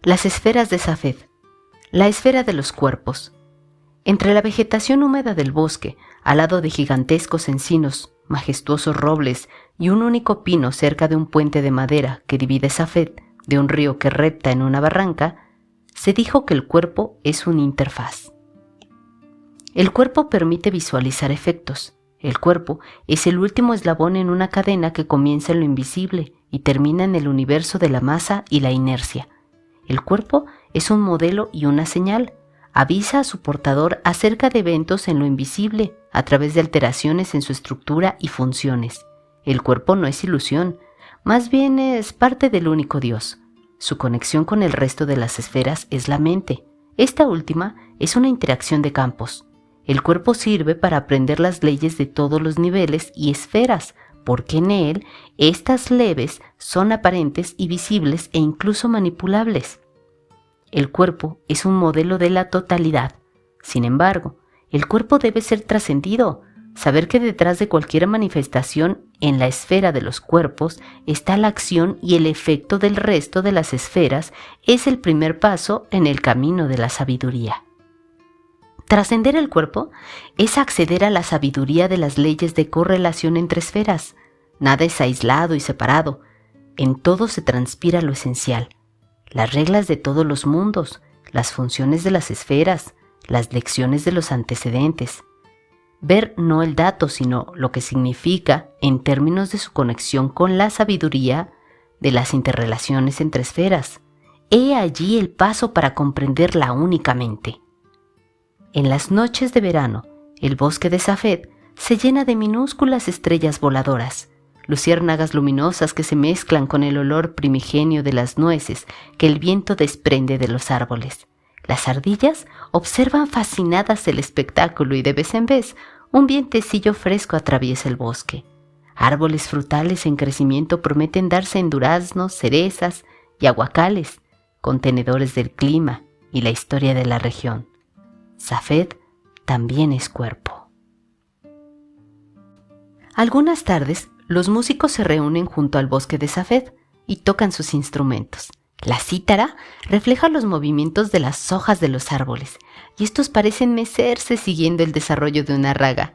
Las esferas de Safed. La esfera de los cuerpos. Entre la vegetación húmeda del bosque, al lado de gigantescos encinos, majestuosos robles y un único pino cerca de un puente de madera que divide Safed de un río que repta en una barranca, se dijo que el cuerpo es una interfaz. El cuerpo permite visualizar efectos. El cuerpo es el último eslabón en una cadena que comienza en lo invisible y termina en el universo de la masa y la inercia. El cuerpo es un modelo y una señal. Avisa a su portador acerca de eventos en lo invisible a través de alteraciones en su estructura y funciones. El cuerpo no es ilusión, más bien es parte del único Dios. Su conexión con el resto de las esferas es la mente. Esta última es una interacción de campos. El cuerpo sirve para aprender las leyes de todos los niveles y esferas, porque en él estas leves son aparentes y visibles e incluso manipulables. El cuerpo es un modelo de la totalidad. Sin embargo, el cuerpo debe ser trascendido. Saber que detrás de cualquier manifestación en la esfera de los cuerpos está la acción y el efecto del resto de las esferas es el primer paso en el camino de la sabiduría. Trascender el cuerpo es acceder a la sabiduría de las leyes de correlación entre esferas. Nada es aislado y separado. En todo se transpira lo esencial. Las reglas de todos los mundos, las funciones de las esferas, las lecciones de los antecedentes. Ver no el dato, sino lo que significa en términos de su conexión con la sabiduría de las interrelaciones entre esferas. He allí el paso para comprenderla únicamente. En las noches de verano, el bosque de Safed se llena de minúsculas estrellas voladoras, luciérnagas luminosas que se mezclan con el olor primigenio de las nueces que el viento desprende de los árboles. Las ardillas observan fascinadas el espectáculo y de vez en vez un vientecillo fresco atraviesa el bosque. Árboles frutales en crecimiento prometen darse en duraznos, cerezas y aguacales, contenedores del clima y la historia de la región. Safed también es cuerpo. Algunas tardes, los músicos se reúnen junto al bosque de Safed y tocan sus instrumentos. La cítara refleja los movimientos de las hojas de los árboles, y estos parecen mecerse siguiendo el desarrollo de una raga.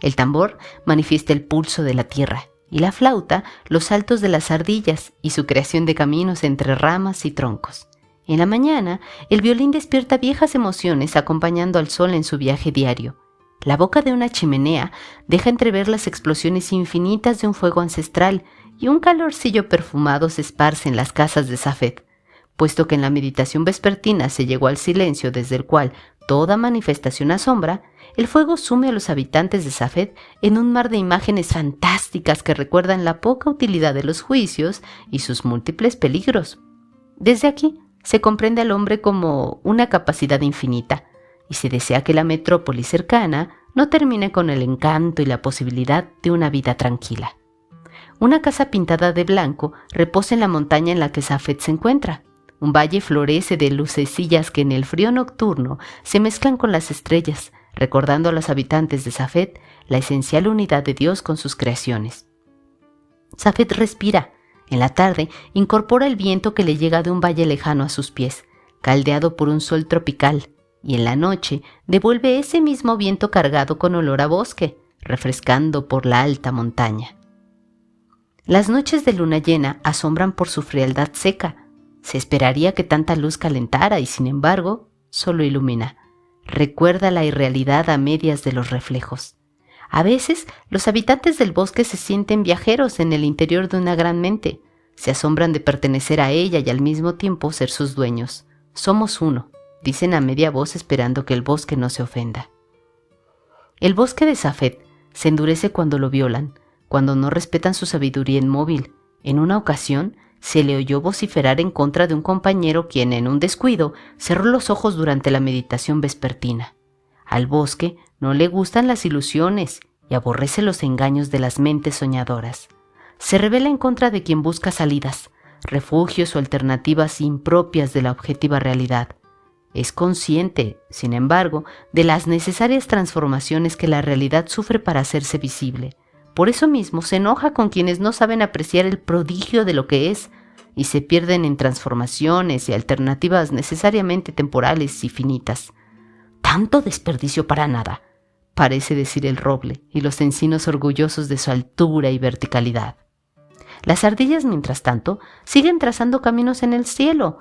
El tambor manifiesta el pulso de la tierra, y la flauta los saltos de las ardillas y su creación de caminos entre ramas y troncos. En la mañana, el violín despierta viejas emociones acompañando al sol en su viaje diario. La boca de una chimenea deja entrever las explosiones infinitas de un fuego ancestral y un calorcillo perfumado se esparce en las casas de Safed. Puesto que en la meditación vespertina se llegó al silencio desde el cual toda manifestación asombra, el fuego sume a los habitantes de Safed en un mar de imágenes fantásticas que recuerdan la poca utilidad de los juicios y sus múltiples peligros. Desde aquí, se comprende al hombre como una capacidad infinita y se desea que la metrópoli cercana no termine con el encanto y la posibilidad de una vida tranquila. Una casa pintada de blanco reposa en la montaña en la que Safed se encuentra. Un valle florece de lucecillas que en el frío nocturno se mezclan con las estrellas, recordando a los habitantes de Safed la esencial unidad de Dios con sus creaciones. Safed respira. En la tarde, incorpora el viento que le llega de un valle lejano a sus pies, caldeado por un sol tropical, y en la noche devuelve ese mismo viento cargado con olor a bosque, refrescando por la alta montaña. Las noches de luna llena asombran por su frialdad seca. Se esperaría que tanta luz calentara y, sin embargo, solo ilumina. Recuerda la irrealidad a medias de los reflejos. A veces, los habitantes del bosque se sienten viajeros en el interior de una gran mente. Se asombran de pertenecer a ella y al mismo tiempo ser sus dueños. Somos uno, dicen a media voz esperando que el bosque no se ofenda. El bosque de Safed se endurece cuando lo violan, cuando no respetan su sabiduría inmóvil. En una ocasión, se le oyó vociferar en contra de un compañero quien, en un descuido, cerró los ojos durante la meditación vespertina. Al bosque no le gustan las ilusiones y aborrece los engaños de las mentes soñadoras. Se rebela en contra de quien busca salidas, refugios o alternativas impropias de la objetiva realidad. Es consciente, sin embargo, de las necesarias transformaciones que la realidad sufre para hacerse visible. Por eso mismo se enoja con quienes no saben apreciar el prodigio de lo que es y se pierden en transformaciones y alternativas necesariamente temporales y finitas. Tanto desperdicio para nada, parece decir el roble y los encinos orgullosos de su altura y verticalidad. Las ardillas, mientras tanto, siguen trazando caminos en el cielo,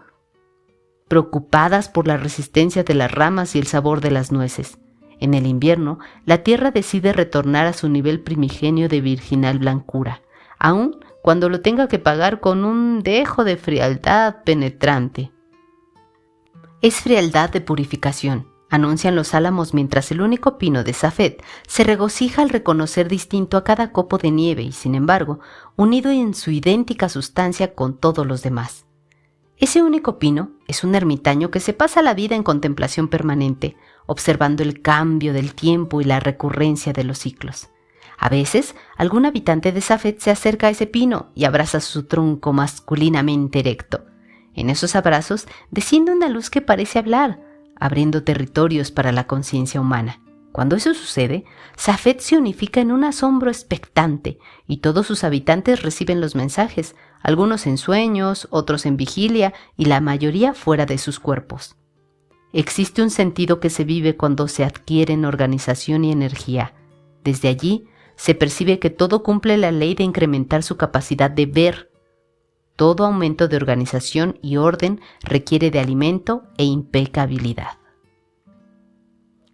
preocupadas por la resistencia de las ramas y el sabor de las nueces. En el invierno, la tierra decide retornar a su nivel primigenio de virginal blancura, aun cuando lo tenga que pagar con un dejo de frialdad penetrante. Es frialdad de purificación, anuncian los álamos, mientras el único pino de Safed se regocija al reconocer distinto a cada copo de nieve y, sin embargo, unido en su idéntica sustancia con todos los demás. Ese único pino es un ermitaño que se pasa la vida en contemplación permanente, observando el cambio del tiempo y la recurrencia de los ciclos. A veces, algún habitante de Safed se acerca a ese pino y abraza su tronco masculinamente erecto. En esos abrazos desciende una luz que parece hablar, abriendo territorios para la conciencia humana. Cuando eso sucede, Safed se unifica en un asombro expectante y todos sus habitantes reciben los mensajes, algunos en sueños, otros en vigilia y la mayoría fuera de sus cuerpos. Existe un sentido que se vive cuando se adquieren organización y energía. Desde allí, se percibe que todo cumple la ley de incrementar su capacidad de ver. Todo aumento de organización y orden requiere de alimento e impecabilidad.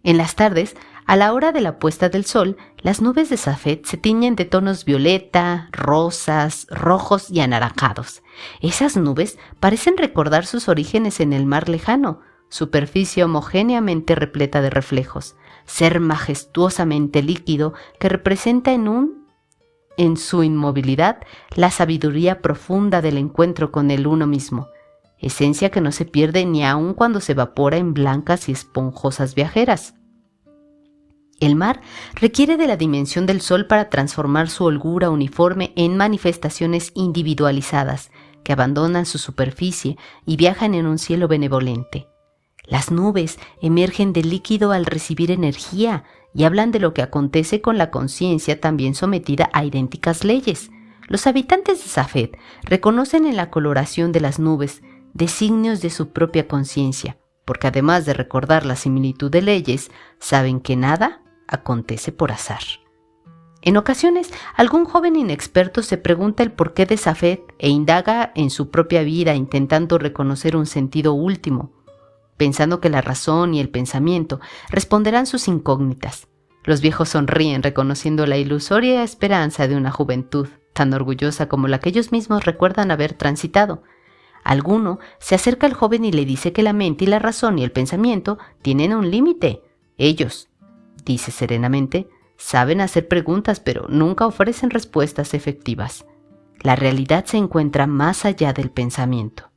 En las tardes, a la hora de la puesta del sol, las nubes de Safed se tiñen de tonos violeta, rosas, rojos y anaranjados. Esas nubes parecen recordar sus orígenes en el mar lejano, superficie homogéneamente repleta de reflejos, ser majestuosamente líquido que representa en su inmovilidad la sabiduría profunda del encuentro con el uno mismo, esencia que no se pierde ni aun cuando se evapora en blancas y esponjosas viajeras. El mar requiere de la dimensión del sol para transformar su holgura uniforme en manifestaciones individualizadas que abandonan su superficie y viajan en un cielo benevolente. Las nubes emergen del líquido al recibir energía y hablan de lo que acontece con la conciencia también sometida a idénticas leyes. Los habitantes de Safed reconocen en la coloración de las nubes designios de su propia conciencia, porque además de recordar la similitud de leyes, saben que nada acontece por azar. En ocasiones, algún joven inexperto se pregunta el porqué de Safed e indaga en su propia vida intentando reconocer un sentido último, pensando que la razón y el pensamiento responderán sus incógnitas. Los viejos sonríen reconociendo la ilusoria esperanza de una juventud tan orgullosa como la que ellos mismos recuerdan haber transitado. Alguno se acerca al joven y le dice que la mente y la razón y el pensamiento tienen un límite. Ellos, dice serenamente, saben hacer preguntas pero nunca ofrecen respuestas efectivas. La realidad se encuentra más allá del pensamiento.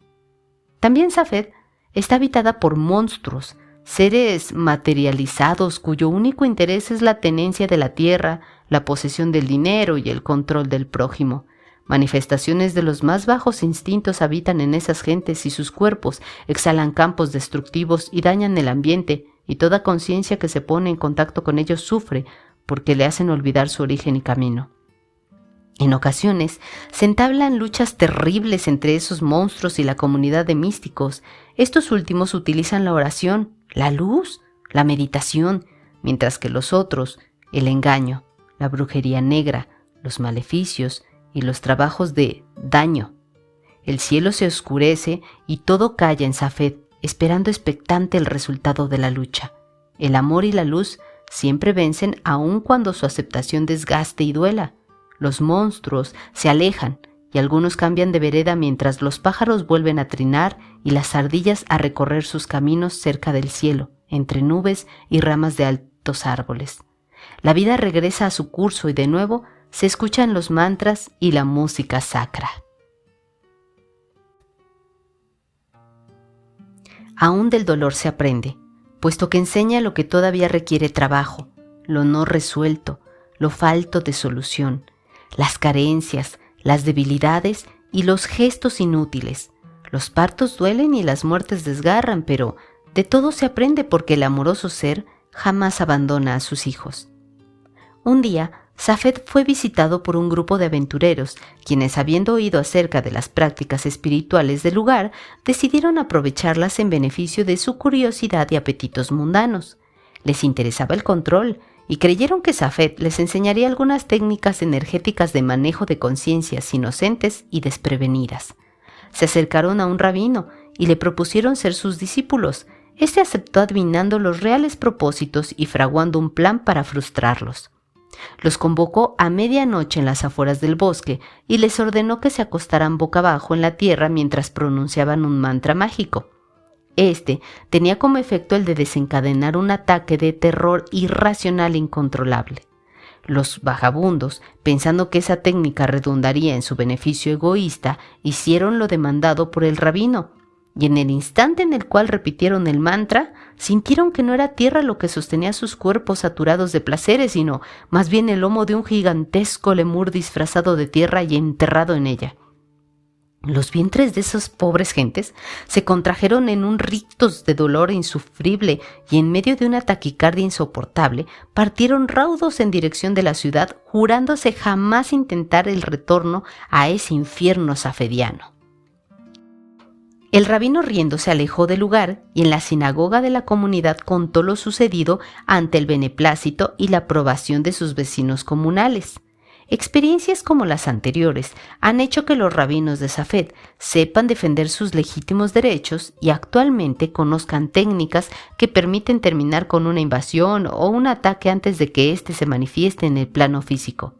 También Safed está habitada por monstruos, seres materializados cuyo único interés es la tenencia de la tierra, la posesión del dinero y el control del prójimo. Manifestaciones de los más bajos instintos habitan en esas gentes y sus cuerpos exhalan campos destructivos y dañan el ambiente, y toda conciencia que se pone en contacto con ellos sufre porque le hacen olvidar su origen y camino. En ocasiones se entablan luchas terribles entre esos monstruos y la comunidad de místicos. Estos últimos utilizan la oración, la luz, la meditación, mientras que los otros, el engaño, la brujería negra, los maleficios y los trabajos de daño. El cielo se oscurece y todo calla en Safed, esperando expectante el resultado de la lucha. El amor y la luz siempre vencen aun cuando su aceptación desgaste y duela. Los monstruos se alejan y algunos cambian de vereda mientras los pájaros vuelven a trinar y las ardillas a recorrer sus caminos cerca del cielo, entre nubes y ramas de altos árboles. La vida regresa a su curso y de nuevo se escuchan los mantras y la música sacra. Aún del dolor se aprende, puesto que enseña lo que todavía requiere trabajo, lo no resuelto, lo falto de solución, las carencias, las debilidades y los gestos inútiles. Los partos duelen y las muertes desgarran, pero de todo se aprende porque el amoroso ser jamás abandona a sus hijos. Un día, Safed fue visitado por un grupo de aventureros, quienes, habiendo oído acerca de las prácticas espirituales del lugar, decidieron aprovecharlas en beneficio de su curiosidad y apetitos mundanos. Les interesaba el control y creyeron que Safed les enseñaría algunas técnicas energéticas de manejo de conciencias inocentes y desprevenidas. Se acercaron a un rabino y le propusieron ser sus discípulos. Este aceptó adivinando los reales propósitos y fraguando un plan para frustrarlos. Los convocó a medianoche en las afueras del bosque y les ordenó que se acostaran boca abajo en la tierra mientras pronunciaban un mantra mágico. Este tenía como efecto el de desencadenar un ataque de terror irracional e incontrolable. Los vagabundos, pensando que esa técnica redundaría en su beneficio egoísta, hicieron lo demandado por el rabino, y en el instante en el cual repitieron el mantra, sintieron que no era tierra lo que sostenía sus cuerpos saturados de placeres, sino más bien el lomo de un gigantesco lemur disfrazado de tierra y enterrado en ella. Los vientres de esas pobres gentes se contrajeron en un rictus de dolor insufrible y en medio de una taquicardia insoportable partieron raudos en dirección de la ciudad, jurándose jamás intentar el retorno a ese infierno safediano. El rabino riendo se alejó del lugar y en la sinagoga de la comunidad contó lo sucedido ante el beneplácito y la aprobación de sus vecinos comunales. Experiencias como las anteriores han hecho que los rabinos de Safed sepan defender sus legítimos derechos y actualmente conozcan técnicas que permiten terminar con una invasión o un ataque antes de que éste se manifieste en el plano físico.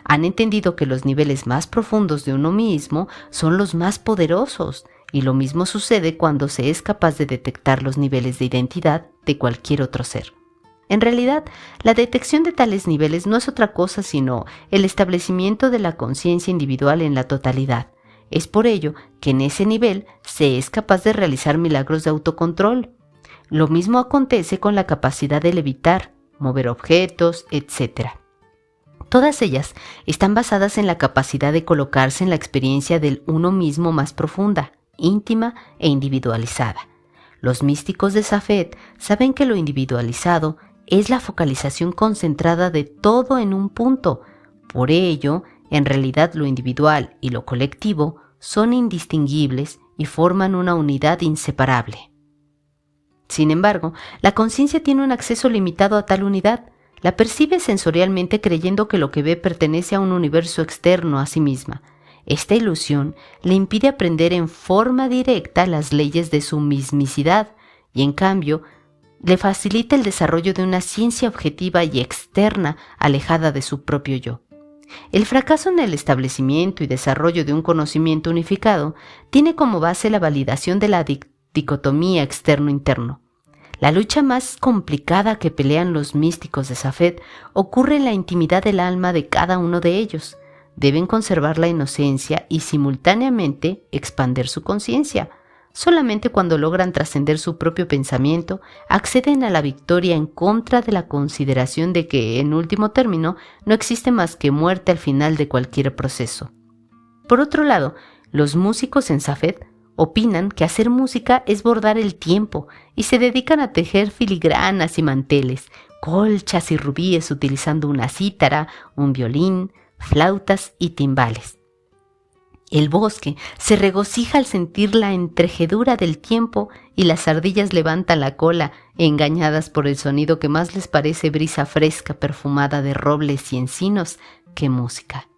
Han entendido que los niveles más profundos de uno mismo son los más poderosos, y lo mismo sucede cuando se es capaz de detectar los niveles de identidad de cualquier otro ser. En realidad, la detección de tales niveles no es otra cosa sino el establecimiento de la conciencia individual en la totalidad. Es por ello que en ese nivel se es capaz de realizar milagros de autocontrol. Lo mismo acontece con la capacidad de levitar, mover objetos, etc. Todas ellas están basadas en la capacidad de colocarse en la experiencia del uno mismo más profunda, íntima e individualizada. Los místicos de Safed saben que lo individualizado es la focalización concentrada de todo en un punto. Por ello, en realidad lo individual y lo colectivo son indistinguibles y forman una unidad inseparable. Sin embargo, la conciencia tiene un acceso limitado a tal unidad. La percibe sensorialmente creyendo que lo que ve pertenece a un universo externo a sí misma. Esta ilusión le impide aprender en forma directa las leyes de su mismicidad y, en cambio, le facilita el desarrollo de una ciencia objetiva y externa alejada de su propio yo. El fracaso en el establecimiento y desarrollo de un conocimiento unificado tiene como base la validación de la dicotomía externo-interno. La lucha más complicada que pelean los místicos de Safed ocurre en la intimidad del alma de cada uno de ellos. Deben conservar la inocencia y simultáneamente expander su conciencia. Solamente cuando logran trascender su propio pensamiento, acceden a la victoria en contra de la consideración de que, en último término, no existe más que muerte al final de cualquier proceso. Por otro lado, los músicos en Safed opinan que hacer música es bordar el tiempo y se dedican a tejer filigranas y manteles, colchas y rubíes utilizando una cítara, un violín, flautas y timbales. El bosque se regocija al sentir la entrejedura del tiempo y las ardillas levantan la cola, engañadas por el sonido que más les parece brisa fresca perfumada de robles y encinos que música.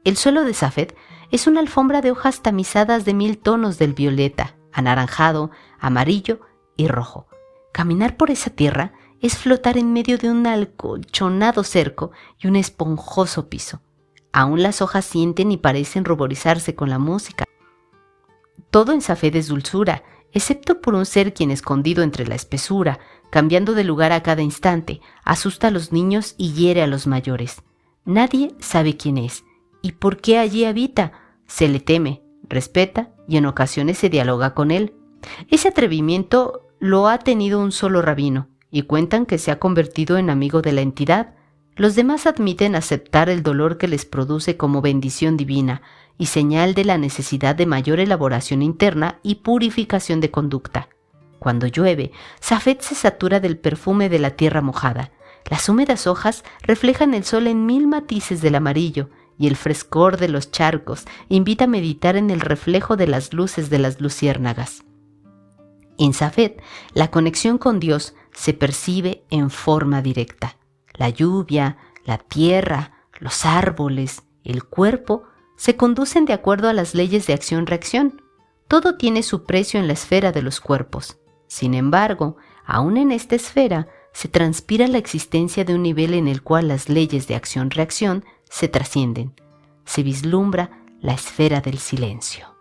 El suelo de Safed es una alfombra de hojas tamizadas de 1000 tonos del violeta, anaranjado, amarillo y rojo. Caminar por esa tierra es flotar en medio de un acolchonado cerco y un esponjoso piso. Aún las hojas sienten y parecen ruborizarse con la música. Todo en Safed es dulzura, excepto por un ser quien, escondido entre la espesura, cambiando de lugar a cada instante, asusta a los niños y hiere a los mayores. Nadie sabe quién es y por qué allí habita. Se le teme, respeta y en ocasiones se dialoga con él. Ese atrevimiento lo ha tenido un solo rabino y cuentan que se ha convertido en amigo de la entidad. Los demás admiten aceptar el dolor que les produce como bendición divina y señal de la necesidad de mayor elaboración interna y purificación de conducta. Cuando llueve, Safed se satura del perfume de la tierra mojada. Las húmedas hojas reflejan el sol en 1000 matices del amarillo, y el frescor de los charcos invita a meditar en el reflejo de las luces de las luciérnagas. En Safed, la conexión con Dios se percibe en forma directa. La lluvia, la tierra, los árboles, el cuerpo se conducen de acuerdo a las leyes de acción-reacción. Todo tiene su precio en la esfera de los cuerpos. Sin embargo, aún en esta esfera se transpira la existencia de un nivel en el cual las leyes de acción-reacción se trascienden. Se vislumbra la esfera del silencio.